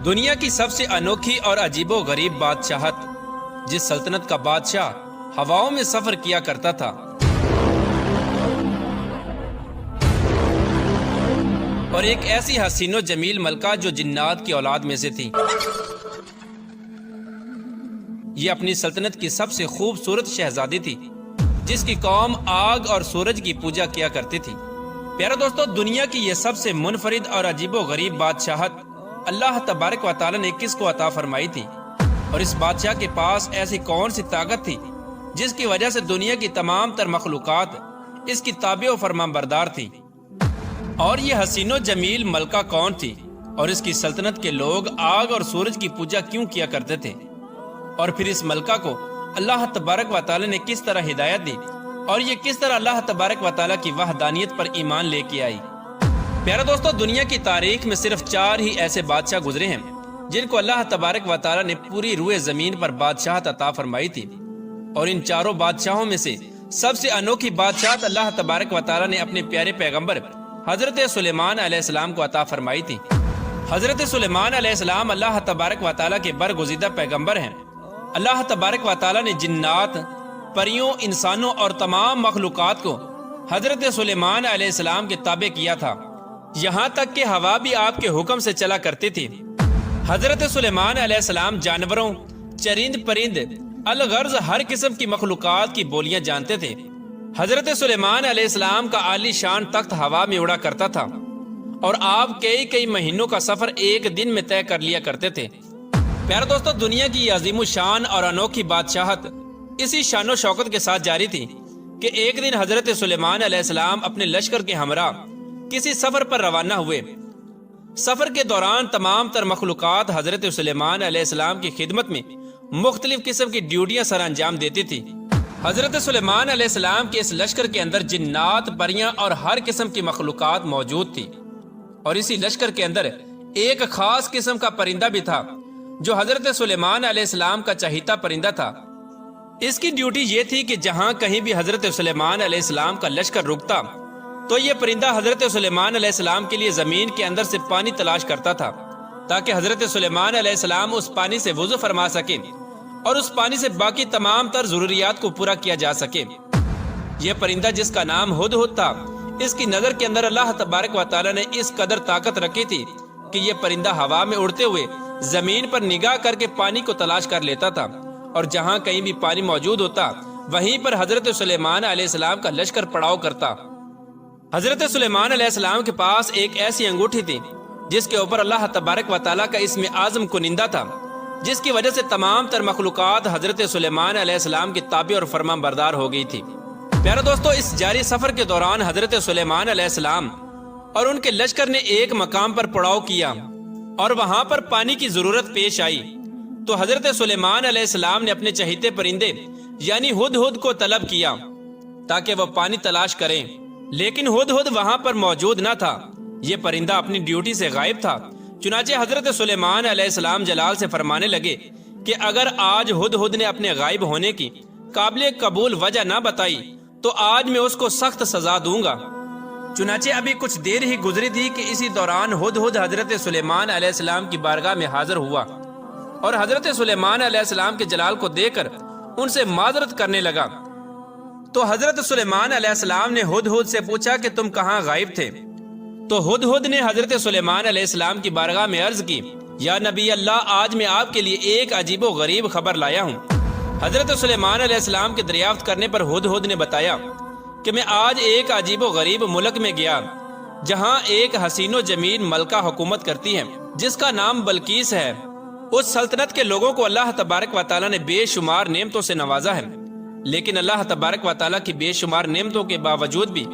دنیا کی سب سے انوکھی اور عجیب و غریب بادشاہت، جس سلطنت کا بادشاہ ہواؤں میں سفر کیا کرتا تھا اور ایک ایسی حسین و جمیل ملکہ جو جنات کی اولاد میں سے تھی۔ یہ اپنی سلطنت کی سب سے خوبصورت شہزادی تھی، جس کی قوم آگ اور سورج کی پوجا کیا کرتی تھی۔ پیارے دوستو، دنیا کی یہ سب سے منفرد اور عجیب و غریب بادشاہت اللہ تبارک و تعالی نے کس کو عطا فرمائی تھی؟ اور اس بادشاہ کے پاس ایسی کون سی طاقت تھی جس کی وجہ سے دنیا کی تمام تر مخلوقات اس کی تابع و فرمان بردار تھی؟ اور یہ حسین و جمیل ملکہ کون تھی؟ اور اس کی سلطنت کے لوگ آگ اور سورج کی پوجا کیوں کیا کرتے تھے؟ اور پھر اس ملکہ کو اللہ تبارک و تعالی نے کس طرح ہدایت دی اور یہ کس طرح اللہ تبارک و تعالی کی وحدانیت پر ایمان لے کے آئی؟ پیارے دوستو، دنیا کی تاریخ میں صرف 4 ہی ایسے بادشاہ گزرے ہیں جن کو اللہ تبارک و تعالی نے پوری روئے زمین پر بادشاہت عطا فرمائی تھی، اور ان چاروں بادشاہوں میں سے سب سے انوکھی بادشاہت اللہ تبارک و تعالی نے اپنے پیارے پیغمبر حضرت سلیمان علیہ السلام کو عطا فرمائی تھی۔ حضرت سلیمان علیہ السلام اللہ تبارک و تعالی کے برگزیدہ پیغمبر ہیں۔ اللہ تبارک و تعالی نے جنات، پریوں، انسانوں اور تمام مخلوقات کو حضرت سلیمان علیہ السلام کے تابع کیا تھا، یہاں تک کہ ہوا بھی آپ کے حکم سے چلا کرتی تھی۔ حضرت سلیمان علیہ السلام جانوروں، چرند پرند، الغرض ہر قسم کی مخلوقات کی بولیاں جانتے تھے۔ حضرت سلیمان علیہ السلام کا عالی شان تخت ہوا میں اڑا کرتا تھا، اور آپ کئی مہینوں کا سفر ایک دن میں طے کر لیا کرتے تھے۔ پیارے دوستو، دنیا کی عظیم الشان اور انوکھی بادشاہت اسی شان و شوکت کے ساتھ جاری تھی کہ ایک دن حضرت سلیمان علیہ السلام اپنے لشکر کے ہمراہ کسی سفر پر روانہ ہوئے۔ سفر کے دوران تمام تر مخلوقات حضرت سلیمان علیہ السلام کی خدمت میں مختلف قسم کی ڈیوٹیاں سر انجام دیتی تھی۔ حضرت سلیمان علیہ السلام کے اس لشکر کے اندر جنات، پریاں اور ہر قسم کی مخلوقات موجود تھی، اور اسی لشکر کے اندر ایک خاص قسم کا پرندہ بھی تھا جو حضرت سلیمان علیہ السلام کا چہیتا پرندہ تھا۔ اس کی ڈیوٹی یہ تھی کہ جہاں کہیں بھی حضرت سلیمان علیہ السلام کا لشکر رکتا تو یہ پرندہ حضرت سلیمان علیہ السلام کے لیے زمین کے اندر سے پانی تلاش کرتا تھا، تاکہ حضرت سلیمان علیہ السلام اس پانی سے وضو فرما سکے اور اس پانی سے باقی تمام تر ضروریات کو پورا کیا جا سکے۔ یہ پرندہ، جس کا نام ہدہد تھا، اس کی نظر کے اندر اللہ تبارک و تعالی نے اس قدر طاقت رکھی تھی کہ یہ پرندہ ہوا میں اڑتے ہوئے زمین پر نگاہ کر کے پانی کو تلاش کر لیتا تھا، اور جہاں کہیں بھی پانی موجود ہوتا وہیں پر حضرت سلیمان علیہ السلام کا لشکر پڑاؤ کرتا۔ حضرت سلیمان علیہ السلام کے پاس ایک ایسی انگوٹھی تھی جس کے اوپر اللہ تبارک و تعالیٰ کا اسم اعظم کنندہ تھا، جس کی وجہ سے تمام تر مخلوقات حضرت سلیمان علیہ السلام کی تابع اور فرمان بردار ہو گئی تھی۔ پیارے دوستو، اس جاری سفر کے دوران حضرت سلیمان علیہ السلام اور ان کے لشکر نے ایک مقام پر پڑاؤ کیا، اور وہاں پر پانی کی ضرورت پیش آئی تو حضرت سلیمان علیہ السلام نے اپنے چہیتے پرندے یعنی ہدہد کو طلب کیا تاکہ وہ پانی تلاش کریں، لیکن ہدہد وہاں پر موجود نہ تھا۔ یہ پرندہ اپنی ڈیوٹی سے غائب تھا۔ چنانچہ حضرت سلیمان علیہ السلام جلال سے فرمانے لگے کہ اگر آج ہدہد نے اپنے غائب ہونے کی قابل قبول وجہ نہ بتائی تو آج میں اس کو سخت سزا دوں گا۔ چنانچہ ابھی کچھ دیر ہی گزری تھی کہ اسی دوران ہدہد حضرت سلیمان علیہ السلام کی بارگاہ میں حاضر ہوا، اور حضرت سلیمان علیہ السلام کے جلال کو دیکھ کر ان سے معذرت کرنے لگا۔ تو حضرت سلیمان علیہ السلام نے ہدہد سے پوچھا کہ تم کہاں غائب تھے؟ تو ہدہد نے حضرت سلیمان علیہ السلام کی بارگاہ میں عرض کی، یا نبی اللہ، آج میں آپ کے لیے ایک عجیب و غریب خبر لایا ہوں۔ حضرت سلیمان علیہ السلام کے دریافت کرنے پر ہدہد نے بتایا کہ میں آج ایک عجیب و غریب ملک میں گیا جہاں ایک حسین و جمیل ملکہ حکومت کرتی ہے جس کا نام بلقیس ہے۔ اس سلطنت کے لوگوں کو اللہ تبارک و تعالیٰ نے بے شمار نعمتوں سے نوازا ہے، لیکن اللہ تبارک و تعالیٰ کی بے شمار نعمتوں کے باوجود بھی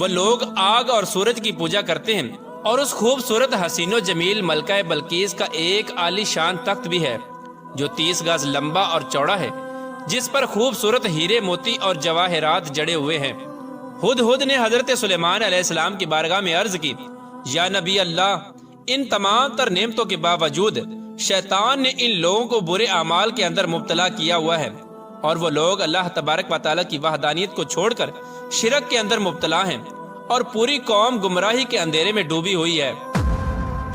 وہ لوگ آگ اور سورج کی پوجا کرتے ہیں، اور اس خوبصورت حسین و جمیل ملکہ بلقیس کا ایک عالی شان تخت بھی ہے جو 30 گز لمبا اور چوڑا ہے، جس پر خوبصورت ہیرے، موتی اور جواہرات جڑے ہوئے ہیں۔ ہدہد نے حضرت سلیمان علیہ السلام کی بارگاہ میں عرض کی، یا نبی اللہ، ان تمام تر نعمتوں کے باوجود شیطان نے ان لوگوں کو برے اعمال کے اندر مبتلا کیا ہوا ہے، اور وہ لوگ اللہ تبارک و تعالیٰ کی وحدانیت کو چھوڑ کر شرک کے اندر مبتلا ہیں، اور پوری قوم گمراہی کے اندھیرے میں ڈوبی ہوئی ہے۔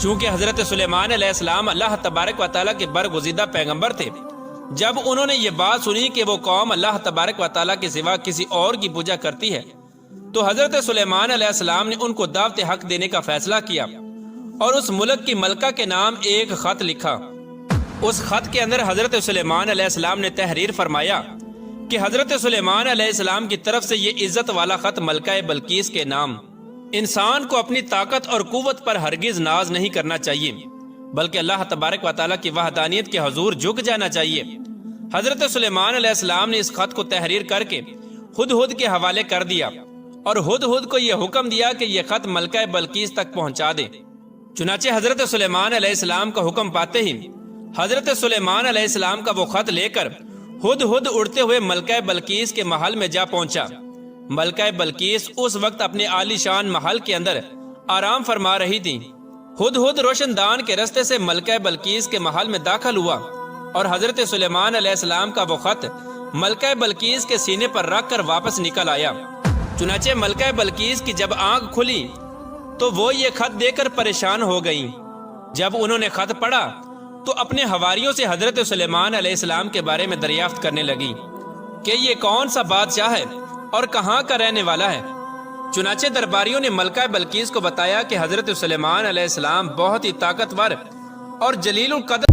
چونکہ حضرت سلیمان علیہ السلام اللہ تبارک و تعالیٰ کے برگزیدہ پیغمبر تھے، جب انہوں نے یہ بات سنی کہ وہ قوم اللہ تبارک و تعالیٰ کے سوا کسی اور کی پوجا کرتی ہے، تو حضرت سلیمان علیہ السلام نے ان کو دعوت حق دینے کا فیصلہ کیا اور اس ملک کی ملکہ کے نام ایک خط لکھا۔ اس خط کے اندر حضرت سلیمان علیہ السلام نے تحریر فرمایا کہ حضرت سلیمان علیہ السلام کی طرف سے یہ عزت والا خط ملکہ بلقیس کے نام۔ انسان کو اپنی طاقت اور قوت پر ہرگز ناز نہیں کرنا چاہیے، بلکہ اللہ تبارک و تعالیٰ کی وحدانیت کے حضور جھک جانا چاہیے۔ حضرت سلیمان علیہ السلام نے اس خط کو تحریر کر کے ہدہد کے حوالے کر دیا اور ہدہد کو یہ حکم دیا کہ یہ خط ملکہ بلقیس تک پہنچا دے۔ چنانچہ حضرت سلیمان علیہ السلام کا حکم پاتے ہی حضرت سلیمان علیہ السلام کا وہ خط لے کر ہدہد اڑتے ہوئے ملکہ بلقیس کے محل میں جا پہنچا۔ ملکہ بلقیس اس وقت اپنے عالی شان محل کے اندر آرام فرما رہی تھی۔ ہدہد روشن دان کے رستے سے ملکہ بلقیس کے محل میں داخل ہوا اور حضرت سلیمان علیہ السلام کا وہ خط ملکہ بلقیس کے سینے پر رکھ کر واپس نکل آیا۔ چنانچہ ملکہ بلقیس کی جب آنکھ کھلی تو وہ یہ خط دیکھ کر پریشان ہو گئیں۔ جب انہوں نے خط پڑھا تو اپنے حواریوں سے حضرت سلیمان علیہ السلام کے بارے میں دریافت کرنے لگی کہ یہ کون سا بادشاہ ہے اور کہاں کا رہنے والا ہے۔ چنانچہ درباریوں نے ملکہ بلقیس کو بتایا کہ حضرت سلیمان علیہ السلام بہت ہی طاقتور اور جلیل القدر